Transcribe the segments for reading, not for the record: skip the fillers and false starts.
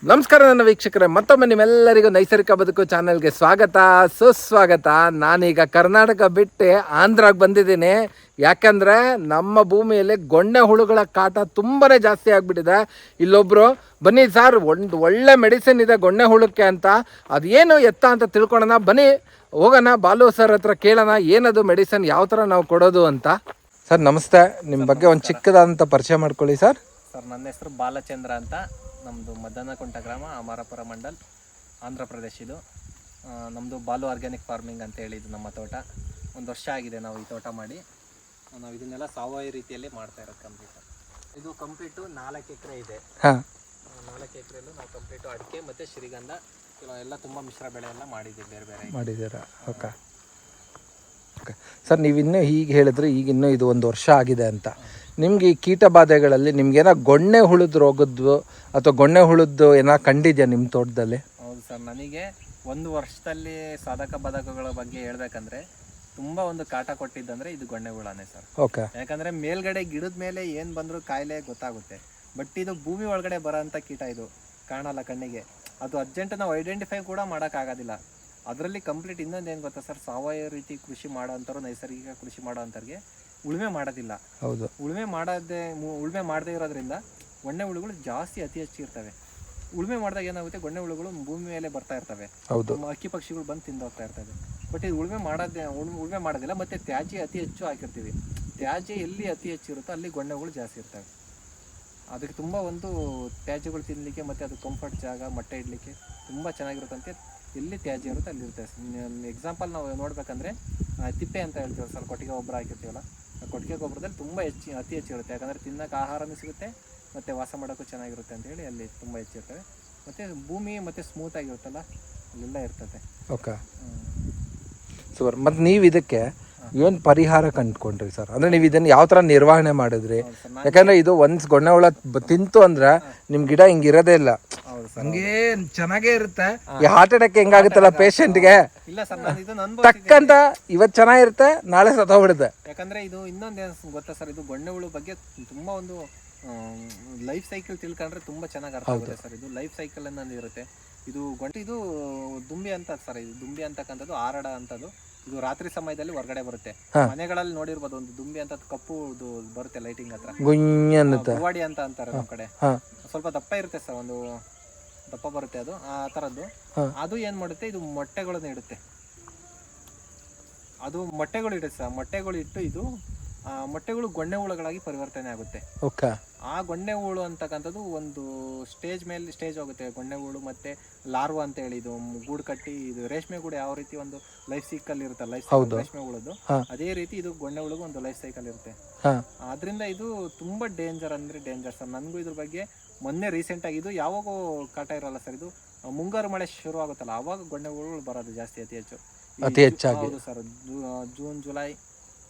ನಮಸ್ಕಾರ ನನ್ನ ವೀಕ್ಷಕರೇ, ಮತ್ತೊಮ್ಮೆ ನಿಮ್ಮೆಲ್ಲರಿಗೂ ನೈಸರ್ಗಿಕ ಬದುಕು ಚಾನೆಲ್ಗೆ ಸ್ವಾಗತ ಸುಸ್ವಾಗತ. ನಾನೀಗ ಕರ್ನಾಟಕ ಬಿಟ್ಟು ಆಂಧ್ರಾಗೆ ಬಂದಿದ್ದೀನಿ. ಯಾಕಂದರೆ ನಮ್ಮ ಭೂಮಿಯಲ್ಲಿ ಗೊಣ್ಣೆ ಹುಳುಗಳ ಕಾಟ ತುಂಬಾ ಜಾಸ್ತಿ ಆಗಿಬಿಟ್ಟಿದೆ. ಇಲ್ಲೊಬ್ಬರು ಬನ್ನಿ ಸರ್, ಒಂದು ಒಳ್ಳೆ ಮೆಡಿಸಿನ್ ಇದೆ ಗೊಣ್ಣೆ ಹುಳಕ್ಕೆ ಅಂತ, ಅದೇನು ಎತ್ತ ಅಂತ ತಿಳ್ಕೊಳ್ಳೋಣ ಬನ್ನಿ, ಹೋಗೋಣ ಬಾಲು ಸರ್ ಹತ್ರ ಕೇಳೋಣ ಏನದು ಮೆಡಿಸಿನ್, ಯಾವ ಥರ ನಾವು ಕೊಡೋದು ಅಂತ. ಸರ್ ನಮಸ್ತೆ, ನಿಮ್ಮ ಬಗ್ಗೆ ಒಂದು ಚಿಕ್ಕದಾದಂಥ ಪರಿಚಯ ಮಾಡ್ಕೊಳ್ಳಿ ಸರ್. ಸರ್, ನನ್ನ ಹೆಸರು ಬಾಲಚಂದ್ರ ಅಂತ. ನಮ್ಮದು ಮದನಕುಂಟ ಗ್ರಾಮ, ಅಮರಾಪುರ ಮಂಡಲ್, ಆಂಧ್ರ ಪ್ರದೇಶ. ಇದು ನಮ್ಮದು ಬಾಲು ಆರ್ಗ್ಯಾನಿಕ್ ಫಾರ್ಮಿಂಗ್ ಅಂತ ಹೇಳಿ ಇದು ನಮ್ಮ ತೋಟ. ಒಂದು ವರ್ಷ ಆಗಿದೆ ನಾವು ಈ ತೋಟ ಮಾಡಿ. ನಾವು ಇದನ್ನೆಲ್ಲ ಸಾವಯವ ರೀತಿಯಲ್ಲಿ ಮಾಡ್ತಾ ಇರೋದು ಕಂಪ್ಲೀಟ್. ಇದು ಕಂಪ್ಲೀಟು 4 ಎಕರೆ ಇದೆ. 4 ಎಕರೆಯಲ್ಲೂ ನಾವು ಕಂಪ್ಲೀಟು ಅಡಿಕೆ ಮತ್ತು ಶ್ರೀಗಂಧ ಎಲ್ಲ ತುಂಬ ಮಿಶ್ರ ಬೆಳೆ ಎಲ್ಲ ಮಾಡಿದ್ದೀವಿ, ಬೇರೆ ಬೇರೆ ಮಾಡಿದ್ದೀರಾ. ಓಕೆ ಓಕೆ ಸರ್, ನೀವಿನ್ನೂ ಹೀಗೆ ಹೇಳಿದ್ರೆ ಈಗ ಇನ್ನೂ ಇದು 1 ವರ್ಷ ಆಗಿದೆ ಅಂತ. ನಿಮ್ಗೆ ಈ ಕೀಟ ಬಾಧೆಗಳಲ್ಲಿ ನಿಮ್ಗೇನೋ ಗೊಣ್ಣೆ ಹುಳದ ರೋಗದ್ದು ಅಥವಾ ಗೊಣ್ಣೆ ಹುಳದ್ದು ಏನೋ ಕಂಡಿದ್ಯಾ ನಿಮ್ಮ ತೋಟದಲ್ಲಿ? ಹೌದು ಸರ್, ನನಗೆ 1 ವರ್ಷದಲ್ಲಿ ಸಾಧಕ ಬಾಧಕಗಳ ಬಗ್ಗೆ ಹೇಳ್ಬೇಕಂದ್ರೆ ತುಂಬ ಒಂದು ಕಾಟ ಕೊಟ್ಟಿದ್ದಂದ್ರೆ ಇದು ಗೊಣ್ಣೆ ಹುಳನೇ ಸರ್. ಓಕೆ. ಯಾಕಂದ್ರೆ ಮೇಲ್ಗಡೆ ಗಿಡದ ಮೇಲೆ ಏನು ಬಂದರೂ ಕಾಯಿಲೆ ಗೊತ್ತಾಗುತ್ತೆ, ಬಟ್ ಇದು ಭೂಮಿ ಒಳಗಡೆ ಬರೋಂಥ ಕೀಟ. ಇದು ಕಾಣಲ್ಲ ಕಣ್ಣಿಗೆ, ಅದು ಅರ್ಜೆಂಟ್ ನಾವು ಐಡೆಂಟಿಫೈ ಕೂಡ ಮಾಡೋಕ್ಕಾಗೋದಿಲ್ಲ. ಅದರಲ್ಲಿ ಕಂಪ್ಲೀಟ್ ಇನ್ನೊಂದು ಏನು ಗೊತ್ತಾ ಸರ್, ಸಾವಯವ ರೀತಿ ಕೃಷಿ ಮಾಡೋವಂಥವ್ರು, ನೈಸರ್ಗಿಕ ಕೃಷಿ ಮಾಡೋವಂಥವ್ರಿಗೆ ಉಳುಮೆ ಮಾಡೋದಿಲ್ಲ. ಹೌದು. ಉಳುಮೆ ಮಾಡದೇ ಇರೋದ್ರಿಂದ ಗೊಣ್ಣೆ ಹುಳುಗಳು ಜಾಸ್ತಿ ಅತಿ ಹೆಚ್ಚು ಇರ್ತವೆ. ಉಳುಮೆ ಮಾಡಿದಾಗ ಏನಾಗುತ್ತೆ, ಗೊಣ್ಣೆ ಹುಳುಗಳು ಭೂಮಿ ಮೇಲೆ ಬರ್ತಾ ಇರ್ತವೆ. ಹೌದು. ಅಕ್ಕಿ ಪಕ್ಷಿಗಳು ಬಂದು ತಿಂದು ಹೋಗ್ತಾ ಇರ್ತವೆ. ಬಟ್ ಇದು ಉಳುಮೆ ಮಾಡೋದಿಲ್ಲ. ಮತ್ತೆ ತ್ಯಾಜ್ಯ ಅತಿ ಹೆಚ್ಚು ಹಾಕಿರ್ತೀವಿ. ತ್ಯಾಜ್ಯ ಎಲ್ಲಿ ಅತಿ ಹೆಚ್ಚು ಇರುತ್ತೋ ಅಲ್ಲಿ ಗೊಣ್ಣೆ ಹುಳು ಜಾಸ್ತಿ ಇರ್ತವೆ. ಅದಕ್ಕೆ ತುಂಬ ಒಂದು ತ್ಯಾಜ್ಯಗಳು ತಿನ್ನಲಿಕ್ಕೆ ಮತ್ತು ಅದು ಕಂಫರ್ಟ್ ಜಾಗ, ಮೊಟ್ಟೆ ಇಡಲಿಕ್ಕೆ ತುಂಬ ಚೆನ್ನಾಗಿರುತ್ತಂತೆ. ಎಲ್ಲಿ ತ್ಯಾಜ್ಯ ಇರುತ್ತೆ ಅಲ್ಲಿ ಇರುತ್ತೆ. ಎಕ್ಸಾಂಪಲ್ ನಾವು ನೋಡ್ಬೇಕಂದ್ರೆ ತಿಪ್ಪೆ ಅಂತ ಹೇಳ್ತೀವಿ ಸರ್, ಕೊಟ್ಟಿಗೆ ಗೊಬ್ಬರ ಹಾಕಿರ್ತೀವಲ್ಲ, ಕೊಟ್ಟಿಗೆ ಗೊಬ್ಬರದಲ್ಲಿ ತುಂಬ ಅತಿ ಹೆಚ್ಚು ಇರುತ್ತೆ. ಯಾಕಂದರೆ ತಿನ್ನೋಕೆ ಆಹಾರನೂ ಸಿಗುತ್ತೆ ಮತ್ತು ವಾಸ ಮಾಡೋಕ್ಕೂ ಚೆನ್ನಾಗಿರುತ್ತೆ ಅಂತೇಳಿ ಅಲ್ಲಿ ತುಂಬ ಹೆಚ್ಚಿರ್ತವೆ. ಮತ್ತು ಭೂಮಿ ಮತ್ತು ಸ್ಮೂತ್ ಆಗಿರುತ್ತಲ್ಲ ಅಲ್ಲೆಲ್ಲ ಇರ್ತದೆ. Okay super. ಮತ್ತು ನೀವು ಇದಕ್ಕೆ ಏನು ಪರಿಹಾರ ಕಂಡುಕೊಂಡ್ರಿ ಸರ್? ಅಂದರೆ ನೀವು ಇದನ್ನು ಯಾವ ಥರ ನಿರ್ವಹಣೆ ಮಾಡಿದ್ರಿ? ಯಾಕಂದರೆ ಇದು ಒಂದು ಗೊಣ್ಣೆ ಹುಳ ತಿಂತು ಅಂದರೆ ನಿಮ್ಮ ಗಿಡ ಹಿಂಗಿರೋದೇ ಇಲ್ಲ, ಹಂಗೆ ಚೆನ್ನಾಗೇ ಇರುತ್ತೆ. ಈ ಹಾರ್ಟ್ ಅಟ್ಯಾಕ್ ಹೆಂಗಾಗುತ್ತಲ್ಲ ಪೇಷಂಟ್ಗೆ, ಇಲ್ಲ ಸರ್, ನಾನು ಇದನ್ನು ತಕ್ಕಂತ ಇವತ್ತು ಚೆನ್ನಾಗಿರುತ್ತೆ, ನಾಳೆ ಸತ್ತೋಗ್ಬಿಡುತ್ತೆ. ಯಾಕಂದರೆ ಇದು ಇನ್ನೊಂದೇನು ಗೊತ್ತಾ ಸರ್, ಇದು ಗೊಣ್ಣೆ ಹುಳು ಬಗ್ಗೆ ತುಂಬ ಒಂದು ಲೈಫ್ ಸೈಕಲ್ ತಿಳ್ಕೊಂಡ್ರೆ ತುಂಬ ಚೆನ್ನಾಗಿ ಅರ್ಥ ಆಗುತ್ತೆ ಸರ್. ಇದು ಲೈಫ್ ಸೈಕಲ್ ಅನ್ನೋದು ಇರುತ್ತೆ. ಇದು ಇದು ದುಂಬಿ ಅಂತ ಸರ್. ಇದು ದುಂಬಿ ಅಂತಕ್ಕಂಥದ್ದು ಆರಡ ಅಂತದ್ದು. ಇದು ರಾತ್ರಿ ಸಮಯದಲ್ಲಿ ಹೊರಗಡೆ ಬರುತ್ತೆ. ಮನೆಗಳಲ್ಲಿ ನೋಡಿರ್ಬೋದು, ಒಂದು ದುಂಬಿ ಅಂತ ಕಪ್ಪು ಬರುತ್ತೆ ಲೈಟಿಂಗ್ ಹತ್ರ, ಗುವಾಡಿ ಅಂತ ಅಂತಾರೆ ನಮ್ಮ ಕಡೆ. ಸ್ವಲ್ಪ ದಪ್ಪ ಇರುತ್ತೆ ಸರ್, ಒಂದು ದಪ್ಪ ಬರುತ್ತೆ ಅದು, ಆ ಥರದ್ದು. ಅದು ಏನು ಮಾಡುತ್ತೆ, ಇದು ಮೊಟ್ಟೆಗಳನ್ನು ಇಡುತ್ತೆ. ಅದು ಮೊಟ್ಟೆಗಳು ಇಡುತ್ತೆ ಸರ್. ಮೊಟ್ಟೆಗಳು ಇಟ್ಟು ಇದು ಮೊಟ್ಟೆಗಳು ಗೊಣ್ಣೆ ಹುಳುಗಳಾಗಿ ಪರಿವರ್ತನೆ ಆಗುತ್ತೆ. ಆ ಗೊಣ್ಣೆ ಹುಳು ಅಂತಕ್ಕಂಥದ್ದು ಒಂದು ಸ್ಟೇಜ್ ಹೋಗುತ್ತೆ. ಗೊಣ್ಣೆ ಹುಳು ಮತ್ತೆ ಲಾರ್ವಾ ಅಂತ ಹೇಳಿ, ಇದು ಗೂಡು ಕಟ್ಟಿ, ಇದು ರೇಷ್ಮೆ ಗೂಡು ಯಾವ ರೀತಿ ಒಂದು ಲೈಫ್ ಸೈಕಲ್ ಇರುತ್ತೆ, ರೇಷ್ಮೆ ಹುಳದ್ದು, ಅದೇ ರೀತಿ ಇದು ಗೊಣ್ಣೆ ಹುಳುಗೂ ಒಂದು ಲೈಫ್ ಸೈಕಲ್ ಇರುತ್ತೆ. ಆದ್ರಿಂದ ಇದು ತುಂಬಾ ಡೇಂಜರ್ ಸರ್. ನನಗೂ ಇದ್ರ ಬಗ್ಗೆ ಮೊನ್ನೆ ರೀಸೆಂಟ್ ಆಗಿ, ಇದು ಯಾವಾಗ ಕಾಟ ಇರಲ್ಲ ಸರ್, ಇದು ಮುಂಗಾರು ಮಳೆ ಶುರು ಆಗುತ್ತಲ್ಲ ಅವಾಗ ಗೊಣ್ಣೆ ಹುಳುಗಳು ಬರೋದು ಜಾಸ್ತಿ, ಅತಿ ಹೆಚ್ಚಾಗಿ. ಹೌದು ಸರ್, ಜೂನ್, ಜುಲೈ,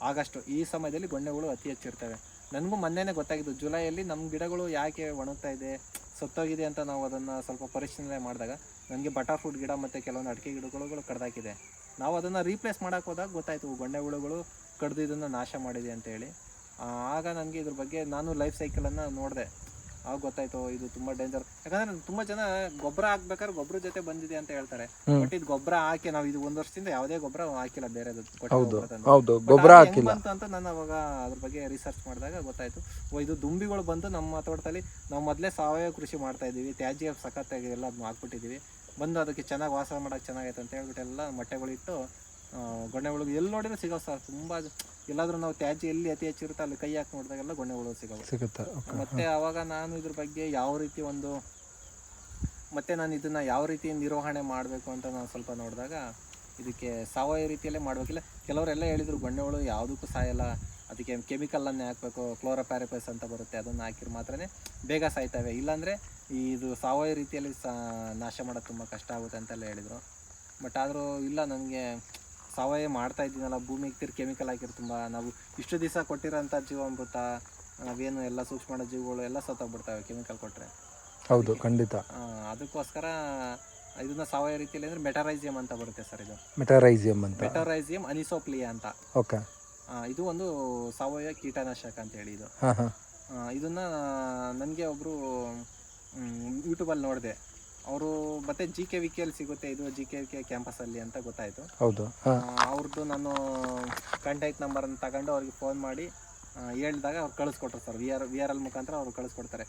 ಆಗಸ್ಟ್ ಈ ಸಮಯದಲ್ಲಿ ಗೊಣ್ಣೆ ಹುಳು ಅತಿ ಹೆಚ್ಚಿರ್ತವೆ. ನನಗೂ ಮೊನ್ನೆನೇ ಗೊತ್ತಾಗಿದ್ದು, ಜುಲೈಯಲ್ಲಿ ನಮ್ಮ ಗಿಡಗಳು ಯಾಕೆ ಒಣಗ್ತಾ ಇದೆ, ಸತ್ತೋಗಿದೆ ಅಂತ ನಾವು ಅದನ್ನು ಸ್ವಲ್ಪ ಪರಿಶೀಲನೆ ಮಾಡಿದಾಗ ನನಗೆ ಬಟರ್ ಫ್ರೂಟ್ ಗಿಡ ಮತ್ತು ಕೆಲವೊಂದು ಅಡಿಕೆ ಗಿಡಗಳು ಕಡ್ದಾಕಿದೆ. ನಾವು ಅದನ್ನು ರೀಪ್ಲೇಸ್ ಮಾಡೋಕೆ ಹೋದಾಗ ಗೊತ್ತಾಯಿತು, ಗೊಣ್ಣೆ ಹುಳುಗಳು ಕಡ್ದು ಇದನ್ನು ನಾಶ ಮಾಡಿದೆ ಅಂತೇಳಿ. ಆಗ ನನಗೆ ಇದ್ರ ಬಗ್ಗೆ ನಾನು ಲೈಫ್ ಸೈಕಲನ್ನು ನೋಡಿದೆ. ಆಗ ಗೊತ್ತಾಯ್ತು ಇದು ತುಂಬಾ ಡೇಂಜರ್. ಯಾಕಂದ್ರೆ ತುಂಬಾ ಜನ ಗೊಬ್ಬರ ಹಾಕ್ಬೇಕಾದ್ರೆ ಗೊಬ್ಬರ ಜೊತೆ ಬಂದಿದೆ ಅಂತ ಹೇಳ್ತಾರೆ, ಬಟ್ ಇದು ಗೊಬ್ಬರ ಹಾಕಿ ನಾವು ಇದು 1 ವರ್ಷದಿಂದ ಯಾವುದೇ ಗೊಬ್ಬರ ಹಾಕಿಲ್ಲ, ಬೇರೆ ಗೊಬ್ಬರ ಹಾಕಿಲ್ಲ ಅಂತ ನಾನು ಅವಾಗ ಅದ್ರ ಬಗ್ಗೆ ರಿಸರ್ಚ್ ಮಾಡಿದಾಗ ಗೊತ್ತಾಯ್ತು, ಇದು ದುಂಬಿಗಳು ಬಂದು ನಮ್ಮ ತೋಟದಲ್ಲಿ ನಾವು ಮೊದಲೇ ಸಾವಯವ ಕೃಷಿ ಮಾಡ್ತಾ ಇದೀವಿ, ತ್ಯಾಜ್ಯ ಸಖತ್ತಾಗಿ ಎಲ್ಲ ಅದನ್ನ ಹಾಕ್ಬಿಟ್ಟಿದೀವಿ, ಬಂದು ಅದಕ್ಕೆ ಚೆನ್ನಾಗಿ ವಾಸ ಮಾಡೋಕೆ ಚೆನ್ನಾಗೈತೆ ಅಂತ ಹೇಳ್ಬಿಟ್ಟು ಎಲ್ಲ ಮೊಟ್ಟೆಗಳಿಟ್ಟು ಗೊಣ್ಣೆ ಹುಳು ಎಲ್ಲಿ ನೋಡಿದ್ರೆ ಸಿಗೋ ಸರ್. ತುಂಬಾ ಎಲ್ಲಾದ್ರೂ ನಾವು ತ್ಯಾಜ್ಯ ಎಲ್ಲಿ ಅತಿ ಹೆಚ್ಚಿರುತ್ತೆ ಅಲ್ಲಿ ಕೈ ಹಾಕಿ ನೋಡಿದಾಗೆಲ್ಲ ಗೊಣ್ಣೆ ಹುಳು ಸಿಗುತ್ತೆ. ಮತ್ತೆ ಅವಾಗ ನಾನು ಇದ್ರ ಬಗ್ಗೆ ನಾನು ಇದನ್ನ ಯಾವ ರೀತಿ ನಿರ್ವಹಣೆ ಮಾಡಬೇಕು ಅಂತ ನಾನು ಸ್ವಲ್ಪ ನೋಡಿದಾಗ, ಇದಕ್ಕೆ ಸಾವಯವ ರೀತಿಯಲ್ಲೇ ಮಾಡ್ಬೇಕಿಲ್ಲ. ಕೆಲವರೆಲ್ಲ ಹೇಳಿದ್ರು ಗೊಣ್ಣೆ ಹುಳು ಯಾವುದಕ್ಕೂ ಸಾಯಲ್ಲ, ಅದಕ್ಕೆ ಕೆಮಿಕಲನ್ನೇ ಹಾಕಬೇಕು, ಕ್ಲೋರೋಪ್ಯಾರಿಪಸ್ ಅಂತ ಬರುತ್ತೆ, ಅದನ್ನು ಹಾಕಿದ್ರೆ ಮಾತ್ರನೇ ಬೇಗ ಸಾಯ್ತವೆ, ಇಲ್ಲಾಂದರೆ ಇದು ಸಾವಯವ ರೀತಿಯಲ್ಲಿ ನಾಶ ಮಾಡೋದು ತುಂಬ ಕಷ್ಟ ಆಗುತ್ತೆ ಅಂತೆಲ್ಲ ಹೇಳಿದರು. ಬಟ್ ಆದರೂ ಇಲ್ಲ, ನನಗೆ ಸಾವಯವ ಮಾಡ್ತಾ ಇದ್ದೀನಲ್ಲ, ಭೂಮಿಗೆ ಕೆಮಿಕಲ್ ಹಾಕಿರೋ ತುಂಬ, ನಾವು ಇಷ್ಟು ದಿವಸ ಕೊಟ್ಟಿರೋಂಥ ಜೀವಾಮೃತ, ನಾವೇನು ಎಲ್ಲ ಸೂಕ್ಷ್ಮ ಜೀವಿಗಳು ಎಲ್ಲ ಸತ್ತೋಗ್ಬಿಡ್ತವೆ ಕೆಮಿಕಲ್ ಕೊಟ್ಟರೆ. ಹೌದು, ಖಂಡಿತ. ಅದಕ್ಕೋಸ್ಕರ ಇದನ್ನ ಸಾವಯವ ರೀತಿಯಲ್ಲಿ ಅಂದರೆ ಮೆಟರೈಸಿಯಂ ಅಂತ ಬರುತ್ತೆ ಸರ್. ಇದು ಮೆಟರೈಸಿಯಂ ಅನಿಸೋಪ್ಲಿಯಾ ಅಂತ. ಓಕೆ. ಇದು ಒಂದು ಸಾವಯವ ಕೀಟನಾಶಕ ಅಂತ ಹೇಳಿ ಇದು. ಇದನ್ನ ನನಗೆ ಒಬ್ಬರು ಯೂಟ್ಯೂಬಲ್ಲಿ ನೋಡಿದೆ, ಅವರು ಮತ್ತೆ GKVK ಅಲ್ಲಿ ಸಿಗುತ್ತೆ, ಇದು GKVK ಕ್ಯಾಂಪಸಲ್ಲಿ ಅಂತ ಗೊತ್ತಾಯಿತು. ಹೌದು. ಅವ್ರದ್ದು ನಾನು ಕಾಂಟ್ಯಾಕ್ಟ್ ನಂಬರನ್ನು ತಗೊಂಡು ಅವ್ರಿಗೆ ಫೋನ್ ಮಾಡಿ ಹೇಳಿದಾಗ ಅವ್ರು ಕಳಿಸ್ಕೊಟ್ರು ಸರ್. VRL ಮುಖಾಂತರ ಅವ್ರು ಕಳಿಸ್ಕೊಡ್ತಾರೆ.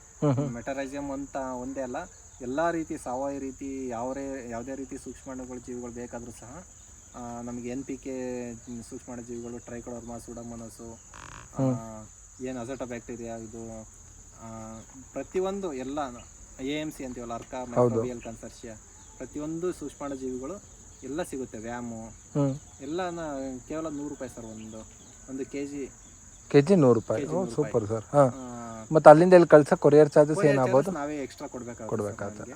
ಮೆಟರೈಸಿಯಂ ಅಂತ ಒಂದೇ ಅಲ್ಲ, ಎಲ್ಲ ರೀತಿ ಸಾವಯವ ರೀತಿ ಯಾವುದೇ ರೀತಿ ಸೂಕ್ಷ್ಮಾಣುಗಳು ಜೀವಿಗಳು ಬೇಕಾದರೂ ಸಹ ನಮಗೆ NPK ಸೂಕ್ಷ್ಮಾಣು ಜೀವಿಗಳು, ಟ್ರೈಕೋಡರ್ಮಾ, ಸೂಡೋಮೋನಾಸು, ಏನು ಅಜೋಟೋ ಬ್ಯಾಕ್ಟೀರಿಯಾ, ಇದು ಪ್ರತಿಯೊಂದು ಎಲ್ಲ AMC ಅಂತೀವಲ್ಲ, ಅರ್ಕಾ ಮೈಕ್ರೋಬಿಯಲ್ ಕನ್ಸರ್ಷಿಯಾ, ಪ್ರತಿಯೊಂದು ಸೂಕ್ಷ್ಮಾಣು ಜೀವಿಗಳು ಎಲ್ಲ ಸಿಗುತ್ತೆ. ವ್ಯಾಮು ಎಲ್ಲ ಕೇವಲ 100 ರೂಪಾಯಿ ಸರ್. ಒಂದು ಕೆಜಿ 100 ರೂಪಾಯಿ. Super sir. ಮತ್ತೆ ಅಲ್ಲಿಂದ ಇಲ್ಲಿ ಕಳ್ಸಕ್ಕೆ ಕೊರಿಯರ್ ಚಾರ್ಜಸ್ ಏನಾಗ್ಬೋದು? ನಾವೇ ಎಕ್ಸ್ಟ್ರಾ ಕೊಡ್ಬೇಕಾಗುತ್ತೆ.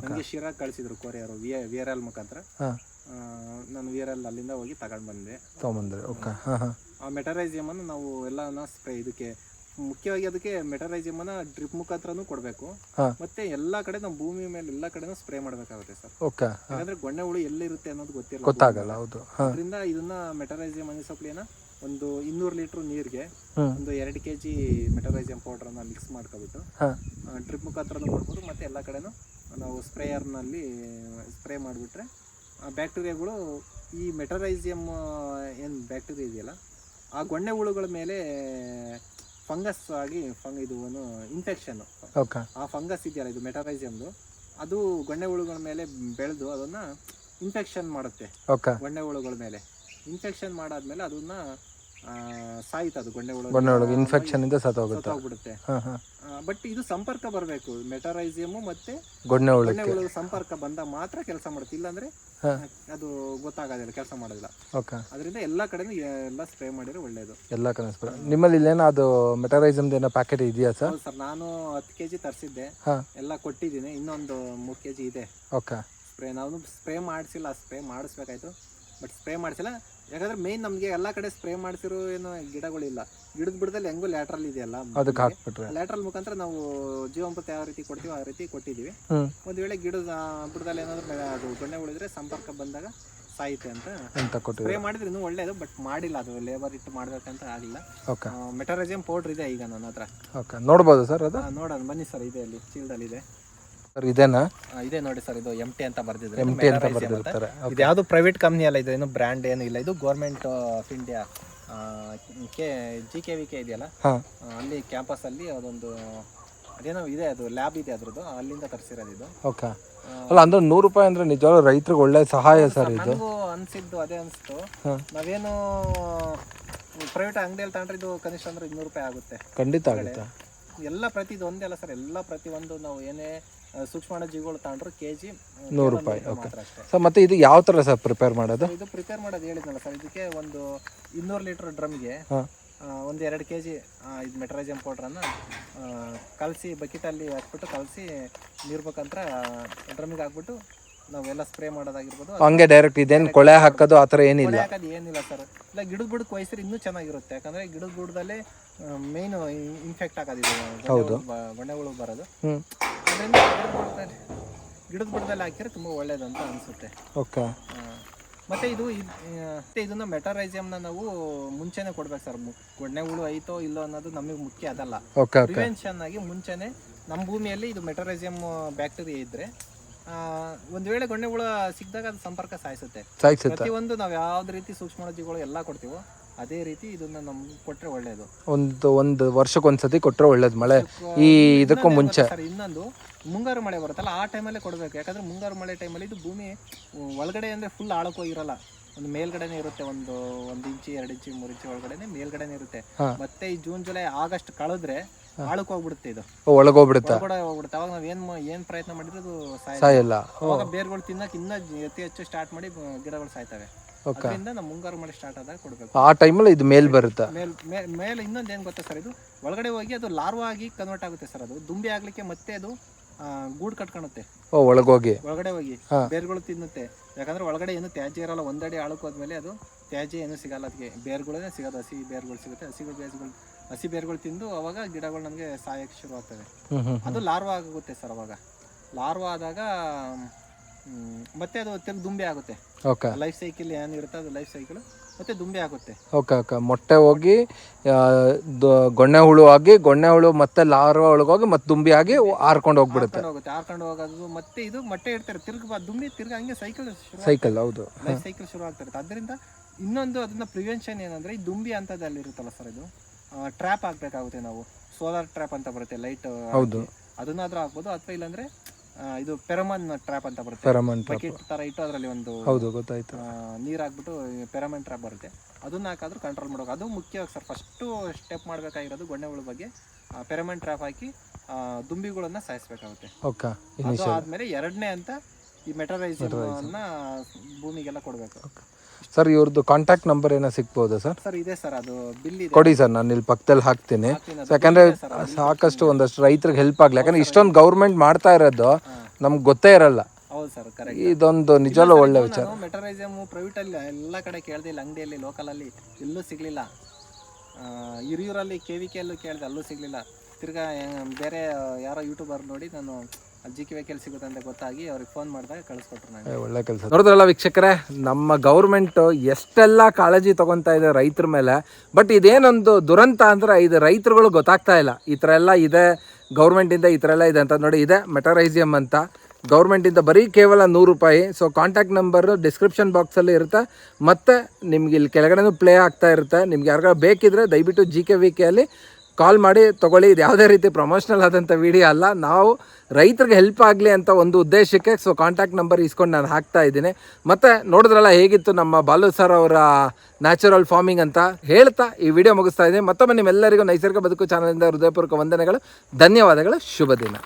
ನನಗೆ ಶಿರಾ ಕಳಿಸಿದ್ರು ಕೊರಿಯರ್ VRL ಮುಖಾಂತರ. ನಾನು VRL ಅಲ್ಲಿಂದ ಹೋಗಿ ತಗೊಂಡ್ಬಂದೆ. ಓಕೆ. ಆ ಮೆಟರೈಸಿಯಮ್ ಅನ್ನು ನಾವು ಎಲ್ಲ ಸ್ಪ್ರೇ, ಇದಕ್ಕೆ ಮುಖ್ಯವಾಗಿ ಅದಕ್ಕೆ ಮೆಟರೈಸಿಯಮ್ ಅನ್ನ ಡ್ರಿಪ್ ಮುಖಾಂತರನೂ ಕೊಡಬೇಕು. ಮತ್ತೆ ಎಲ್ಲಾ ಕಡೆ ನಾವು ಭೂಮಿ ಮೇಲೆ ಎಲ್ಲಾ ಕಡೆನೂ ಸ್ಪ್ರೇ ಮಾಡಬೇಕಾಗುತ್ತೆ ಸರ್. ಯಾಕಂದ್ರೆ ಗೊಣ್ಣೆ ಹುಳು ಎಲ್ಲಿರುತ್ತೆ ಅನ್ನೋದು ಗೊತ್ತಾಗಲ್ಲ. ಹೌದು. ಅದರಿಂದ ಇದನ್ನ ಮೆಟರೈಸಿಯಮ್ ಅನಿಸಪ್ಲಿನ ಒಂದು 200 ಲೀಟರ್ ನೀರಿಗೆ ಒಂದು 2 kg ಮೆಟರೈಸಿಯಂ ಪೌಡರ್ ಅನ್ನ ಮಿಕ್ಸ್ ಮಾಡ್ಕೊಬಿಟ್ಟು ಡ್ರಿಪ್ ಮುಖಾಂತರನೂ ಕೊಡ್ಬೋದು. ಮತ್ತೆ ಎಲ್ಲ ಕಡೆನೂ ನಾವು ಸ್ಪ್ರೇಯರ್ನಲ್ಲಿ ಸ್ಪ್ರೇ ಮಾಡಿಬಿಟ್ರೆ ಬ್ಯಾಕ್ಟೀರಿಯಾಗಳು, ಈ ಮೆಟರೈಸಿಯಮ್ ಏನು ಬ್ಯಾಕ್ಟೀರಿಯಾ ಇದೆಯಲ್ಲ, ಆ ಗೊಣ್ಣೆ ಹುಳುಗಳ ಮೇಲೆ ಫಂಗಸ್ ಆಗಿ ಇದು ಇನ್ಫೆಕ್ಷನ್, ಆ ಫಂಗಸ್ ಇದೆಯಲ್ಲ ಇದು ಮೆಟರೈಸಿಯಮ್ದು, ಅದು ಗೊಣ್ಣೆ ಹುಳುಗಳ ಮೇಲೆ ಬೆಳೆದು ಅದನ್ನ ಇನ್ಫೆಕ್ಷನ್ ಮಾಡುತ್ತೆ. ಗೊಣ್ಣೆ ಹುಳುಗಳ ಮೇಲೆ ಇನ್ಫೆಕ್ಷನ್ ಮಾಡಾದ್ಮೇಲೆ ಅದನ್ನ ಸಾಯ್ತದು ಗೊಣ್ಣೆ ಹುಳು, ಇನ್ಫೆಕ್ಷನ್ ಇಂದ ಸತ್ತೋಗ್ಬಿಡುತ್ತೆ. ಬಟ್ ಇದು ಸಂಪರ್ಕ ಬರಬೇಕು, ಮೆಟರೈಸಿಯಮ್ ಮತ್ತೆ ಗೊಣ್ಣೆ ಹುಳು ಸಂಪರ್ಕ ಬಂದ ಮಾತ್ರ ಕೆಲಸ ಮಾಡುತ್ತೆ, ಇಲ್ಲಾಂದ್ರೆ ಅದು ಗೊತ್ತಾಗೋದಿಲ್ಲ, ಕೆಲಸ ಮಾಡೋದಿಲ್ಲ. ಅದರಿಂದ ಎಲ್ಲಾ ಕಡೆನೂ ಎಲ್ಲ ಸ್ಪ್ರೇ ಮಾಡಿದ್ರೆ ಒಳ್ಳೇದು. ಎಲ್ಲ ಕಡೆ ಸ್ಪ್ರೇ. ನಿಮ್ಮಲ್ಲಿ ಇಲ್ಲೇನೋ ಅದು ಮೆಟರೈಸಿಯಮ್ ಏನೋ ಪ್ಯಾಕೆಟ್ ಇದೆಯಾ ಸರ್? ಸರ್, ನಾನು 10 kg ತರಿಸಿದ್ದೆ, ಎಲ್ಲ ಕೊಟ್ಟಿದ್ದೀನಿ. ಇನ್ನೊಂದು 3 kg ಇದೆ ಸ್ಪ್ರೇ. ನಾವು ಸ್ಪ್ರೇ ಮಾಡಿಸಿಲ್ಲ, ಸ್ಪ್ರೇ ಮಾಡಿಸ್ಬೇಕಾಯ್ತು, ಬಟ್ ಸ್ಪ್ರೇ ಮಾಡಿಸಿಲ್ಲ. ಯಾಕಂದ್ರೆ ಮೇನ್ ನಮಗೆ ಎಲ್ಲ ಕಡೆ ಸ್ಪ್ರೇ ಮಾಡಿಸಿರೋ ಏನೋ ಗಿಡಗಳಿಲ್ಲ. ಗಿಡದ ಬಿಡದಲ್ಲಿ ಹೆಂಗೋ ಲ್ಯಾಟ್ರಲ್ ಇದೆಯಲ್ಲ, ಅದಕ್ಕೆ ಹಾಕ್ಬಿಟ್ರೆ ಲ್ಯಾಟ್ರಲ್ ಮುಖಾಂತರ ನಾವು ಜೀವಾಮೃತ ಯಾವ ರೀತಿ ಕೊಡ್ತೀವಿ ಆ ರೀತಿ ಕೊಟ್ಟಿದ್ದೀವಿ. ಒಂದು ವೇಳೆ ಗಿಡದ ಬಿಡದಲ್ಲಿ ಏನಾದ್ರು ಅದು ಗೊಣ್ಣೆ ಉಳಿದ್ರೆ ಸಂಪರ್ಕ ಬಂದಾಗ ಸಾಯುತ್ತೆ ಅಂತ ಸ್ಪ್ರೇ ಮಾಡಿದ್ರೆ ಇನ್ನೂ ಒಳ್ಳೇದು. ಬಟ್ ಮಾಡಿಲ್ಲ, ಅದು ಲೇಬರ್ ಇಟ್ಟು ಮಾಡ್ಬೇಕಂತ ಆಗಿಲ್ಲ. ಮೆಟರೈಸಿಯಂ ಪೌಡರ್ ಇದೆ ಈಗ ನನ್ನ ಹತ್ರ. ನೋಡ್ಬೋದು ಸರ್? ಅದು ನೋಡೋಣ ಬನ್ನಿ ಸರ್, ಇದೆ ಅಲ್ಲಿ ಚೀಲದಲ್ಲಿ ಇದೆ. ಇದೇನಾ? ಇದೆ ನೋಡಿ ಸರ್, ಇದು MT ಅಂತ ಬರ್ದಿದ್ರೆ. ಇದು ಯಾವುದು ಪ್ರೈವೇಟ್ ಕಂಪ್ನಿ ಅಲ್ಲ, ಇದು ಏನು ಬ್ರ್ಯಾಂಡ್ ಏನು ಇಲ್ಲ. ಇದು ಗೌರ್ಮೆಂಟ್ ಆಫ್ ಇಂಡಿಯಾ GKVK ಇದೆಯಲ್ಲ, ಅಲ್ಲಿ ಕ್ಯಾಂಪಸ್ ಅಲ್ಲಿ ಅದೊಂದು ಅದೇನೋ ಇದೆ, ಅದು ಲ್ಯಾಬ್ ಇದೆ ಅದ್ರದ್ದು, ಅಲ್ಲಿಂದ ತರಿಸಿರೋದು ಇದು. ಅಲ್ಲ ಅಂದ್ರೆ 100 ರೂಪಾಯಿ ಅಂದ್ರೆ ನಿಜವಾಗ್ಲೂ ರೈತರಿಗೆ ಒಳ್ಳೆ ಸಹಾಯ ಸರ್ ಇದು. ನನಗೂ ಅನ್ಸಿದ್ದು ಅದೇ ಅನ್ಸ್ತು. ನಾವೇನು ಪ್ರೈವೇಟ್ ಅಂಗಡಿಯಲ್ಲಿ ತಗೊಂಡ್ರೆ ಇದು ಕನಿಷ್ಠ ಅಂದ್ರೆ 200 ರೂಪಾಯಿ ಆಗುತ್ತೆ. ಖಂಡಿತ ಆಗುತ್ತೆ. ಎಲ್ಲ ಪ್ರತಿದು ಒಂದೇ ಅಲ್ಲ ಸರ್, ಎಲ್ಲ ಪ್ರತಿಯೊಂದು ನಾವು ಏನೇ ಸೂಕ್ಷ್ಮಾಣು ಜೀವಿಗಳು ತಗೊಂಡ್ರು KG 100 ರೂಪಾಯಿ. ಸರ್, ಮತ್ತೆ ಇದು ಯಾವ ತರ ಸರ್ ಪ್ರಿಪೇರ್ ಮಾಡೋದು? ಇದು ಪ್ರಿಪೇರ್ ಮಾಡೋದು ಹೇಳಿದ್ನಲ್ಲ ಸರ್, ಇದಕ್ಕೆ ಒಂದು 200 ಲೀಟರ್ ಡ್ರಮ್ಗೆ ಒಂದು 2 kg ಇದು ಮೆಟರೈಸಿಯಂ ಪೌಡ್ರನ್ನು ಕಲಸಿ ಬಕೆಟಲ್ಲಿ ಹಾಕ್ಬಿಟ್ಟು ಕಲಸಿ ನೀರು ಮುಖಾಂತರ ಡ್ರಮ್ಗೆ ಹಾಕ್ಬಿಟ್ಟು ನಾವೆಲ್ಲ ಸ್ಪ್ರೇ ಮಾಡೋದಾಗಿರ್ಬೋದು. ಹಂಗೆ ಡೈರೆಕ್ಟ್ ಇದೇನು ಕೊಳೆ ಹಾಕೋದು ಆ ಥರ ಏನಿಲ್ಲ? ಏನಿಲ್ಲ ಸರ್, ಇಲ್ಲ ಗಿಡದ ಬುಡಕ್ಕೆ ವಹಿಸಿದ್ರೆ ಇನ್ನೂ ಚೆನ್ನಾಗಿರುತ್ತೆ. ಯಾಕಂದ್ರೆ ಗಿಡದ ಬುಡದಲ್ಲಿ ಮೇನ್ ಇನ್ಫೆಕ್ಟ್ ಆಗೋದಿದೆ, ಗೊಣ್ಣೆ ಹುಳು ಬರೋದು. ಅದರಿಂದ ಗಿಡದ ಬುಡದಲ್ಲಿ ಹಾಕಿದ್ರೆ ತುಂಬ ಒಳ್ಳೇದು ಅಂತ ಅನಿಸುತ್ತೆ. ಮತ್ತೆ ಇದನ್ನ ಮೆಟರೈಸಿಯಂನ ನಾವು ಮುಂಚೆನೆ ಕೊಡ್ಬೇಕು ಸರ್. ಗೊಣ್ಣೆ ಹುಳು ಐತೋ ಇಲ್ಲೋ ಅನ್ನೋದು ನಮಗೆ ಮುಖ್ಯ ಅದಲ್ಲ. ಪ್ರಿವೆನ್ಷನ್ ಆಗಿ ಮುಂಚೆನೆ ನಮ್ಮ ಭೂಮಿಯಲ್ಲಿ ಇದು ಮೆಟರೈಸಿಯಂ ಬ್ಯಾಕ್ಟೀರಿಯಾ ಇದ್ರೆ ಒಂದ್ ವೇಳೆ ಗೊಣ್ಣೆ ಹುಳ ಸಿಕ್ಕಿದಾಗ ಅದು ಸಂಪರ್ಕ ಸಾಯಿಸುತ್ತೆ. ಪ್ರತಿಯೊಂದು ನಾವು ಯಾವ್ದು ರೀತಿ ಸೂಕ್ಷ್ಮಾಣುಜೀವಿಗಳು ಎಲ್ಲ ಕೊಡ್ತೀವೋ ಅದೇ ರೀತಿ ಇದನ್ನ ನಮ್ಗೆ ಕೊಟ್ರೆ ಒಳ್ಳೇದು. ಒಂದು ವರ್ಷಕ್ಕೊಂದ್ಸತಿ ಕೊಟ್ರೆ ಒಳ್ಳೇದು. ಮಳೆ ಈ ಇದಕ್ಕೂ ಮುಂಚೆ ಇನ್ನೊಂದು ಮುಂಗಾರು ಮಳೆ ಬರುತ್ತಲ್ಲ, ಆ ಟೈಮಲ್ಲೇ ಕೊಡ್ಬೇಕು. ಯಾಕಂದ್ರೆ ಮುಂಗಾರು ಮಳೆ ಟೈಮಲ್ಲಿ ಇದು ಭೂಮಿ ಒಳಗಡೆ ಅಂದ್ರೆ ಫುಲ್ ಆಳಕೋಗಿರಲ್ಲ, ಒಂದು ಮೇಲ್ಗಡೆನೆ ಇರುತ್ತೆ. ಒಂದು 1 ಇಂಚು 2 ಇಂಚು 3 ಇಂಚು ಒಳಗಡೆನೆ ಮೇಲ್ಗಡೆನೆ ಇರುತ್ತೆ. ಮತ್ತೆ ಈ ಜೂನ್ ಜುಲೈ ಆಗಸ್ಟ್ ಕಳೆದ್ರೆ ಆಳಕ್ಕೆ ಹೋಗ್ಬಿಡುತ್ತೆ, ಇದು ಒಳಗೋಗ್ಬಿಡುತ್ತೆ. ಅವಾಗ ನಾವ್ ಏನ್ ಪ್ರಯತ್ನ ಮಾಡಿದ್ರೆ ಅದು ಸಾಯಲ್ಲ. ಅವಾಗ ಬೇರ್ಗಳು ತಿನ್ನಕ್ ಇನ್ನ ಅತಿ ಹೆಚ್ಚು ಸ್ಟಾರ್ಟ್ ಮಾಡಿ ಗಿಡಗಳು ಸಾಯ್ತವೆ. ಅದರಿಂದ ನಾವು ಮುಂಗಾರು ಮಳೆ ಸ್ಟಾರ್ಟ್ ಆದಾಗ ಕೊಡ್ಬೇಕು. ಆ ಟೈಮಲ್ಲಿ ಇದು ಮೇಲ್ ಬರುತ್ತೆ. ಮೇಲೆ ಇನ್ನೊಂದು ಏನ್ ಗೊತ್ತಾ ಸರ್, ಇದು ಒಳಗಡೆ ಹೋಗಿ ಅದು ಲಾರ್ವಾ ಆಗಿ ಕನ್ವರ್ಟ್ ಆಗುತ್ತೆ ಸರ್. ಅದು ದುಂಬಿ ಆಗ್ಲಿಕ್ಕೆ ಮತ್ತೆ ಅದು ಗೂಡ್ ಕಟ್ಕೊಳುತ್ತೆ ಒಳಗಡೆ ಹೋಗಿ ಬೇರ್ಗಳು ತಿನ್ನುತ್ತೆ. ಯಾಕಂದ್ರೆ ಒಳಗಡೆ ಏನು ತ್ಯಾಜ್ಯ ಇರಲ್ಲ. ಒಂದಡಿ ಆಳಕ್ಕೆ ಹೋದ್ಮೇಲೆ ಅದು ತ್ಯಾಜ್ಯ ಏನು ಸಿಗಲ್ಲ, ಅದಕ್ಕೆ ಬೇರ್ಗಳೇ ಸಿಗೋದು. ಹಸಿ ಬೇರ್ಗಳು ಸಿಗುತ್ತೆ. ಹಸಿ ಬೇರ್ಗಳು ತಿಂದು ಅವಾಗ ಗಿಡಗಳು ನಮಗೆ ಸಾಯಕ್ಕೆ ಶುರು ಆಗ್ತವೆ. ಅದು ಲಾರ್ವಾ ಆಗುತ್ತೆ ಸರ್. ಅವಾಗ ಲಾರ್ವಾ ಆದಾಗ ಮತ್ತೆ ಅದು ತಿರ್ಗಿ ದುಂಬಿ ಆಗುತ್ತೆ. ಲೈಫ್ ಸೈಕಲ್ ಏನಿರುತ್ತೆ ಅದು ಲೈಫ್ ಸೈಕಲ್ ಮತ್ತೆ ದುಂಬಿ ಆಗುತ್ತೆ. Okay okay. ಮೊಟ್ಟೆ ಹೋಗಿ ಗೊಣ್ಣೆ ಹುಳು ಆಗಿ, ಗೊಣ್ಣೆ ಹುಳು ಮತ್ತೆ ಲಾರ್ವಾ ಒಳಗೋಗಿ ಮತ್ತೆ ದುಂಬಿ ಆಗಿ ಹಾರ್ಕೊಂಡು ಹೋಗ್ಬಿಡುತ್ತೆ. ಹಾರ್ಕೊಂಡು ಹೋಗೋದು. ಮತ್ತೆ ಇದು ಮೊಟ್ಟೆ ಇಡ್ತಾರೆ, ದುಂಬಿ ತಿರ್ಗ ಹಂಗೆ ಸೈಕಲ್. ಹೌದು, ಲೈಫ್ ಸೈಕಲ್ ಶುರು ಆಗ್ತಾ ಇರುತ್ತೆ. ಅದರಿಂದ ಇನ್ನೊಂದು ಅದನ್ನ ಪ್ರಿವೆನ್ಷನ್ ಏನಂದ್ರೆ, ಈ ದುಂಬಿ ಅಂತದಲ್ಲಿ ಇರುತ್ತಲ್ಲ ಸರ್, ಇದು ಟ್ರ್ಯಾಪ್ ಹಾಕ್ಬೇಕಾಗುತ್ತೆ ನಾವು. ಸೋಲಾರ್ ಟ್ರ್ಯಾಪ್ ಅಂತ ಬರುತ್ತೆ, ಲೈಟ್. ಹೌದು, ಅದನ್ನಾದ್ರೂ ಹಾಕ್ಬೋದು. ಅಥವಾ ಇಲ್ಲಾಂದ್ರೆ ಇದು ಪೆರಮನ್ ಟ್ರ್ಯಾಪ್ ಅಂತ ಬರುತ್ತೆ, ಫೆರಮನ್ ಬಕೆಟ್ ತರ ಇಟ್ಟು ಅದರಲ್ಲಿ ಒಂದು ಹೌದು ಗೊತ್ತಾಯ್ತು ನೀರ್ ಹಾಕ್ಬಿಟ್ಟು ಪೆರಮನ್ ಟ್ರ್ಯಾಪ್ ಬರುತ್ತೆ. ಅದನ್ನ ಹಾಕಾದ್ರೂ ಕಂಟ್ರೋಲ್ ಮಾಡೋಕೆ. ಅದು ಮುಖ್ಯವಾಗಿ ಸರ್, ಫಸ್ಟ್ ಸ್ಟೆಪ್ ಮಾಡ್ಬೇಕಾಗಿರೋದು ಗೊಣ್ಣೆ ಹುಳು ಬಗ್ಗೆ ಪೆರಮನ್ ಟ್ರ್ಯಾಪ್ ಹಾಕಿ ದುಂಬಿಗಳನ್ನ ಸಾಯಿಸ್ಬೇಕಾಗುತ್ತೆ. ಓಕೆ. ಅದು ಆದ್ಮೇಲೆ ಎರಡನೇ ಅಂತ ಈ ಮೆಟರೈಸಮ್ ಅನ್ನ ಭೂಮಿಗೆಲ್ಲ ಕೊಡ್ಬೇಕು. ಸರ್ ಇವ್ರದ್ದು ಕಾಂಟ್ಯಾಕ್ಟ್ ನಂಬರ್ ಏನೋ ಸಿಗ್ಬೋದಾ ಸರ್? ಸರ್ ಇದೆ ಸರ್, ಅದು ಬಿಲ್ ಇದೆ, ಕೊಡಿ ಸರ್, ನಾನು ಇಲ್ಲಿ ಪಕ್ಕದಲ್ಲಿ ಹಾಕ್ತೀನಿ. ಯಾಕಂದ್ರೆ ಸಾಕಷ್ಟು ಒಂದಷ್ಟು ರೈತರಿಗೆ ಹೆಲ್ಪ್ ಆಗ್ಲಿ. ಯಾಕಂದ್ರೆ ಇಷ್ಟೊಂದು ಗೌರ್ಮೆಂಟ್ ಮಾಡ್ತಾ ಇರೋದು ನಮ್ಗೆ ಗೊತ್ತೇ ಇರಲ್ಲ. ಹೌದು ಸರ್, ಕರೆಕ್ಟ್. ಇದೊಂದು ನಿಜವೂ ಒಳ್ಳೆ ವಿಚಾರ. ಮೆಟರೈಸಮ್ ಪ್ರೈವೇಟ್ ಅಲ್ಲಿ ಎಲ್ಲ ಕಡೆ ಕೇಳ್ದೆ, ಇಲ್ಲ ಅಂಗಡಿಯಲ್ಲಿ ಲೋಕಲ್ ಅಲ್ಲಿ ಎಲ್ಲೂ ಸಿಗ್ಲಿಲ್ಲ. ಹಿರಿಯೂರಲ್ಲಿ KVK ಅಲ್ಲೂ ಕೇಳಿದೆ, ಅಲ್ಲೂ ಸಿಗ್ಲಿಲ್ಲ. ತಿರ್ಗಾ ಬೇರೆ ಯಾರೋ ಯೂಟ್ಯೂಬರ್ ನೋಡಿ ನಾನು GK ವೆಹಿಕಲ್ ಸಿಗುತ್ತೆ ಅಂತ ಗೊತ್ತಾಗಿ ಅವ್ರಿಗೆ ಫೋನ್ ಮಾಡಿದಾಗ ಕಳಿಸ್ಕೊಟ್ರು ನಾನು. ಒಳ್ಳೆ ಕೆಲಸ. ನೋಡಿದ್ರಲ್ಲ ವೀಕ್ಷಕರೇ, ನಮ್ಮ ಗೌರ್ಮೆಂಟ್ ಎಷ್ಟೆಲ್ಲ ಕಾಳಜಿ ತಗೊತಾ ಇದೆ ರೈತರ ಮೇಲೆ. ಬಟ್ ಇದೇನೊಂದು ದುರಂತ ಅಂದ್ರೆ, ಇದು ರೈತರುಗಳು ಗೊತ್ತಾಗ್ತಾ ಇಲ್ಲ. ಈ ಥರ ಎಲ್ಲ ಇದೆ ಗೌರ್ಮೆಂಟಿಂದ, ಈ ಥರ ಎಲ್ಲ ಇದೆ ಅಂತ. ನೋಡಿ, ಇದೆ ಮೆಟರೈಸಿಯಮ್ ಅಂತ, ಗೌರ್ಮೆಂಟಿಂದ ಬರೀ ಕೇವಲ 100 ರೂಪಾಯಿ. ಸೊ ಕಾಂಟ್ಯಾಕ್ಟ್ ನಂಬರು ಡಿಸ್ಕ್ರಿಪ್ಷನ್ ಬಾಕ್ಸಲ್ಲಿ ಇರುತ್ತೆ, ಮತ್ತು ನಿಮ್ಗೆ ಇಲ್ಲಿ ಕೆಳಗಡೆನೂ ಪ್ಲೇ ಆಗ್ತಾ ಇರುತ್ತೆ. ನಿಮ್ಗೆ ಯಾರಿಗಾರು ಬೇಕಿದ್ರೆ ದಯವಿಟ್ಟು GKVK ಅಲ್ಲಿ ಕಾಲ್ ಮಾಡಿ ತೊಗೊಳ್ಳಿ. ಇದು ಯಾವುದೇ ರೀತಿ ಪ್ರಮೋಷನಲ್ ಆದಂಥ ವಿಡಿಯೋ ಅಲ್ಲ, ನಾವು ರೈತರಿಗೆ ಹೆಲ್ಪ್ ಆಗಲಿ ಅಂತ ಒಂದು ಉದ್ದೇಶಕ್ಕೆ ಸೊ ಕಾಂಟ್ಯಾಕ್ಟ್ ನಂಬರ್ ಇಸ್ಕೊಂಡು ನಾನು ಹಾಕ್ತಾ ಇದ್ದೀನಿ. ಮತ್ತು ನೋಡಿದ್ರಲ್ಲ ಹೇಗಿತ್ತು ನಮ್ಮ ಬಾಲು ಸರ್ ಅವರ ನ್ಯಾಚುರಲ್ ಫಾರ್ಮಿಂಗ್ ಅಂತ ಹೇಳ್ತಾ ಈ ವಿಡಿಯೋ ಮುಗಿಸ್ತಾ ಇದ್ದೀನಿ. ಮತ್ತೊಮ್ಮೆ ನಿಮ್ಮೆಲ್ಲರಿಗೂ ನೈಸರ್ಗಿಕ ಬದುಕು ಚಾನಲಿಂದ ಹೃದಯಪೂರ್ವಕ ವಂದನೆಗಳು, ಧನ್ಯವಾದಗಳು, ಶುಭ ದಿನ.